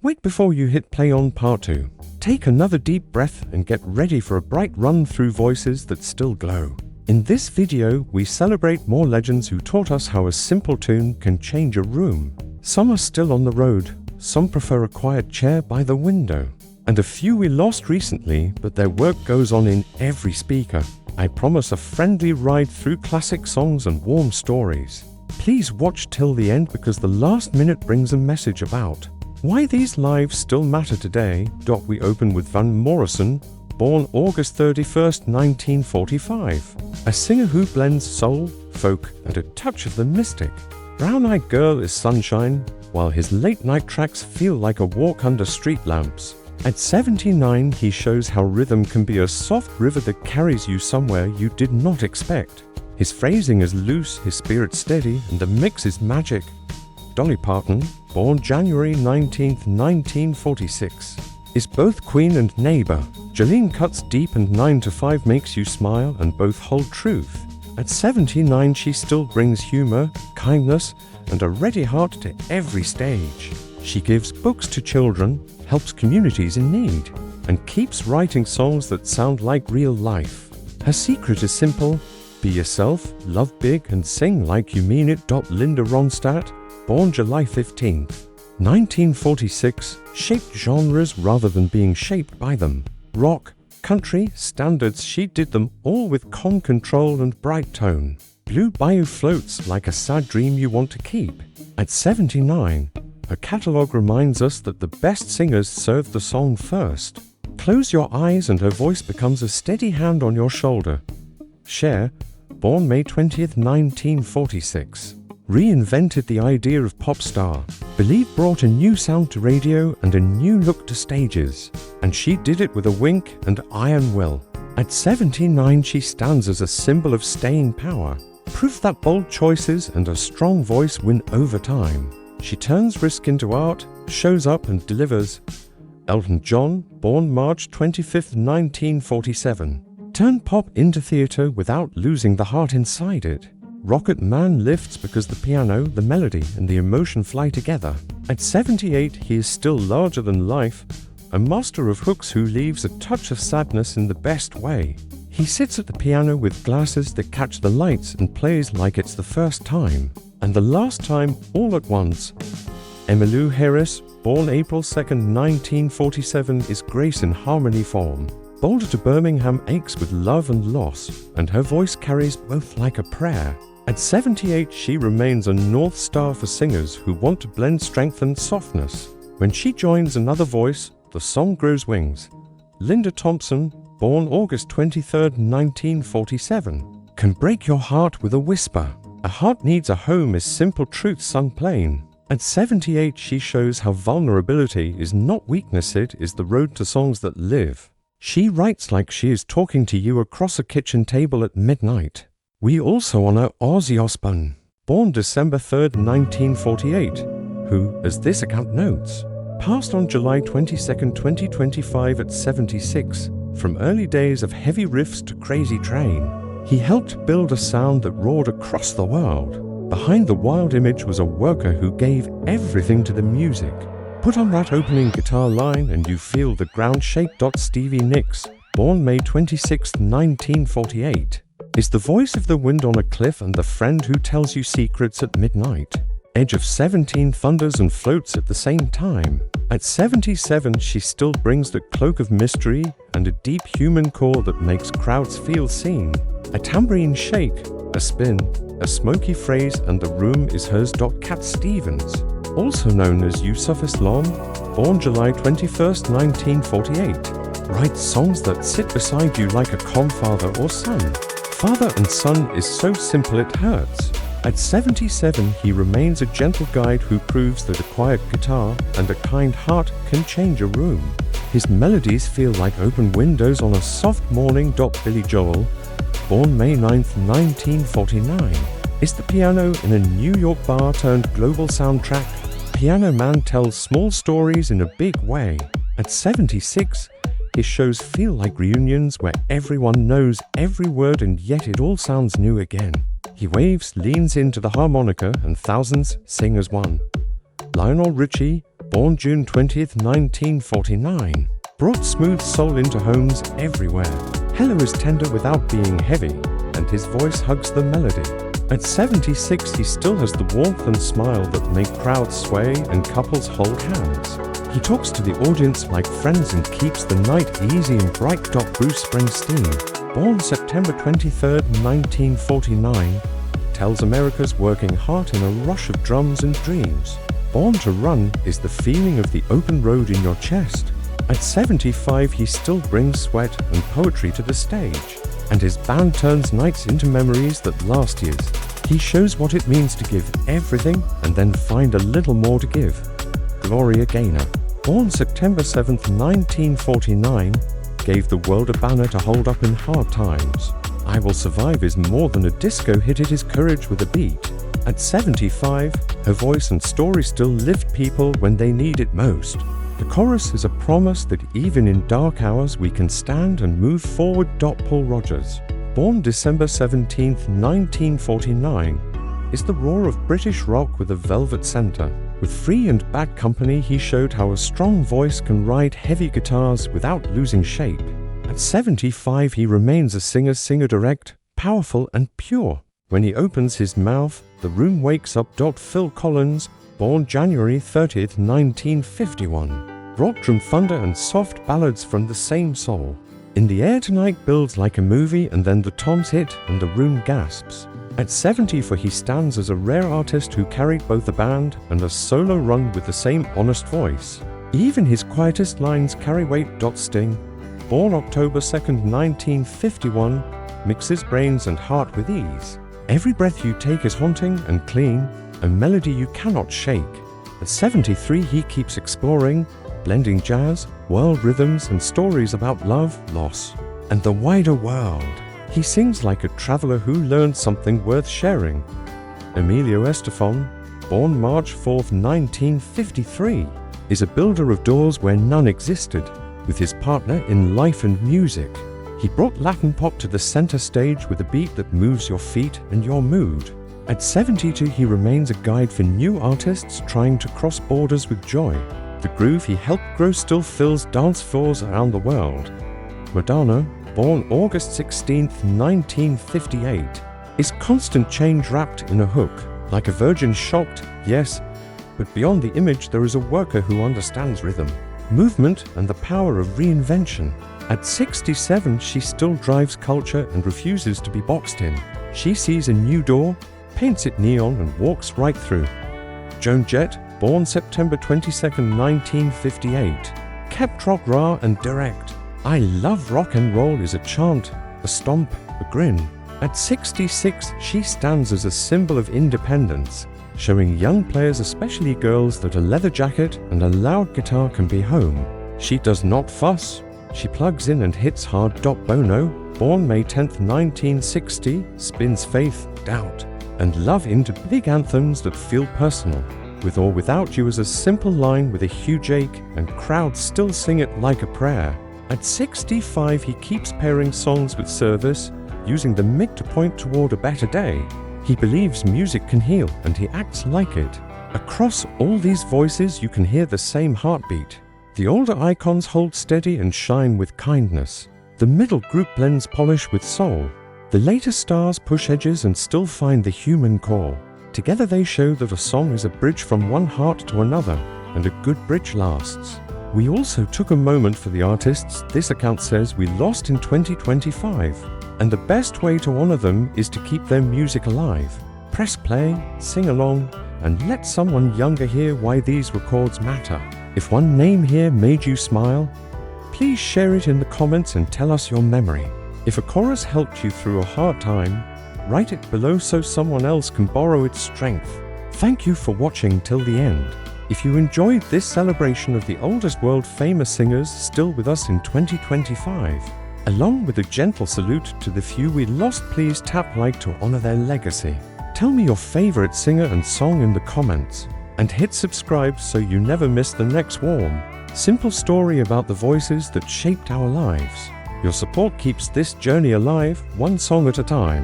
Wait before you hit play on part 2. Take another deep breath and get ready for a bright run through voices that still glow. In this video, we celebrate more legends who taught us how a simple tune can change a room. Some are still on the road, some prefer a quiet chair by the window, and a few we lost recently, but their work goes on in every speaker. I promise a friendly ride through classic songs and warm stories. Please watch till the end because the last minute brings a message about why these lives still matter today. We open with Van Morrison, born August 31st, 1945. A singer who blends soul, folk, and a touch of the mystic. Brown-Eyed Girl is sunshine, while his late-night tracks feel like a walk under street lamps. At 79, he shows how rhythm can be a soft river that carries you somewhere you did not expect. His phrasing is loose, his spirit steady, and the mix is magic. Dolly Parton, born January 19th, 1946, is both queen and neighbor. Jolene cuts deep and 9 to 5 makes you smile and both hold truth. At 79, she still brings humor, kindness, and a ready heart to every stage. She gives books to children, helps communities in need, and keeps writing songs that sound like real life. Her secret is simple: be yourself, love big, and sing like you mean it. Linda Ronstadt, born July 15th, 1946, shaped genres rather than being shaped by them. Rock, country, standards, she did them all with calm control and bright tone. Blue Bayou floats like a sad dream you want to keep. At 79, her catalog reminds us that the best singers serve the song first. Close your eyes and her voice becomes a steady hand on your shoulder. Cher, born May 20th, 1946, reinvented the idea of pop star. Believe brought a new sound to radio and a new look to stages, and she did it with a wink and iron will. At 79, she stands as a symbol of staying power, proof that bold choices and a strong voice win over time. She turns risk into art, shows up and delivers. Elton John, born March 25th, 1947, turned pop into theater without losing the heart inside it. Rocket Man lifts because the piano, the melody, and the emotion fly together. At 78, he is still larger than life, a master of hooks who leaves a touch of sadness in the best way. He sits at the piano with glasses that catch the lights and plays like it's the first time, and the last time all at once. Emmylou Harris, born April 2nd, 1947, is grace in harmony form. Boulder to Birmingham aches with love and loss, and her voice carries both like a prayer. At 78, she remains a North Star for singers who want to blend strength and softness. When she joins another voice, the song grows wings. Linda Thompson, born August 23rd, 1947, can break your heart with a whisper. A heart needs a home is simple truth sung plain. At 78, she shows how vulnerability is not weakness, it is the road to songs that live. She writes like she is talking to you across a kitchen table at midnight. We also honor Ozzy Osbourne, born December 3rd, 1948, who, as this account notes, passed on July 22nd, 2025 at 76. From early days of heavy riffs to Crazy Train, he helped build a sound that roared across the world. Behind the wild image was a worker who gave everything to the music. Put on that opening guitar line and you feel the ground shake. Stevie Nicks, born May 26, 1948, is the voice of the wind on a cliff and the friend who tells you secrets at midnight. Edge of 17 thunders and floats at the same time. At 77, she still brings the cloak of mystery and a deep human core that makes crowds feel seen. A tambourine shake, a spin, a smoky phrase, and the room is hers. Cat Stevens, also known as Yusuf Islam, born July 21st, 1948, writes songs that sit beside you like a calm father or son. Father and Son is so simple it hurts. At 77, he remains a gentle guide who proves that a quiet guitar and a kind heart can change a room. His melodies feel like open windows on a soft morning. Billy Joel, born May 9th, 1949, is the piano in a New York bar turned global soundtrack. Piano Man tells small stories in a big way. At 76, his shows feel like reunions where everyone knows every word and yet it all sounds new again. He waves, leans into the harmonica, and thousands sing as one. Lionel Richie, born June 20th, 1949, brought smooth soul into homes everywhere. Hello is tender without being heavy, and his voice hugs the melody. At 76, he still has the warmth and smile that make crowds sway and couples hold hands. He talks to the audience like friends and keeps the night easy and bright. Bruce Springsteen, born September 23, 1949, tells America's working heart in a rush of drums and dreams. Born to Run is the feeling of the open road in your chest. At 75, he still brings sweat and poetry to the stage, and his band turns nights into memories that last years. He shows what it means to give everything and then find a little more to give. Gloria Gaynor, born September 7, 1949, gave the world a banner to hold up in hard times. I Will Survive is more than a disco hit, it is courage with a beat. At 75, her voice and story still lift people when they need it most. The chorus is a promise that even in dark hours we can stand and move forward. Paul Rodgers, born December 17, 1949, is the roar of British rock with a velvet center. With Free and Bad Company, he showed how a strong voice can ride heavy guitars without losing shape. At 75, he remains a singer direct, powerful and pure. When he opens his mouth, the room wakes up. Phil Collins, born January 30, 1951, brought drum thunder and soft ballads from the same soul. In the Air Tonight builds like a movie, and then the toms hit and the room gasps. At 74, he stands as a rare artist who carried both a band and a solo run with the same honest voice. Even his quietest lines carry weight. Sting, born October 2, 1951, mixes brains and heart with ease. Every breath you take is haunting and clean, a melody you cannot shake. At 73, he keeps exploring, blending jazz, world rhythms and stories about love, loss, and the wider world. He sings like a traveler who learned something worth sharing. Emilio Estefan, born March 4, 1953, is a builder of doors where none existed. With his partner in life and music, he brought Latin pop to the center stage with a beat that moves your feet and your mood. At 72, he remains a guide for new artists trying to cross borders with joy. The groove he helped grow still fills dance floors around the world. Madonna, born August 16, 1958, is constant change wrapped in a hook. Like a virgin shocked, yes, but beyond the image there is a worker who understands rhythm, movement and the power of reinvention. At 67, she still drives culture and refuses to be boxed in. She sees a new door, paints it neon and walks right through. Joan Jett, born September 22, 1958, kept rock raw and direct. I love rock and roll is a chant, a stomp, a grin. At 66, she stands as a symbol of independence, showing young players, especially girls, that a leather jacket and a loud guitar can be home. She does not fuss. She plugs in and hits hard. Bono, born May 10, 1960, spins faith, doubt, and love into big anthems that feel personal. With or Without You is a simple line with a huge ache, and crowds still sing it like a prayer. At 65, he keeps pairing songs with service, using the mic to point toward a better day. He believes music can heal, and he acts like it. Across all these voices, you can hear the same heartbeat. The older icons hold steady and shine with kindness. The middle group blends polish with soul. The later stars push edges and still find the human core. Together they show that a song is a bridge from one heart to another, and a good bridge lasts. We also took a moment for the artists this account says we lost in 2025, and the best way to honor them is to keep their music alive. Press play, sing along, and let someone younger hear why these records matter. If one name here made you smile, please share it in the comments and tell us your memory. If a chorus helped you through a hard time, write it below so someone else can borrow its strength. Thank you for watching till the end. If you enjoyed this celebration of the oldest world-famous singers still with us in 2025, along with a gentle salute to the few we lost, please tap like to honor their legacy. Tell me your favorite singer and song in the comments, and hit subscribe so you never miss the next warm, simple story about the voices that shaped our lives. Your support keeps this journey alive, one song at a time.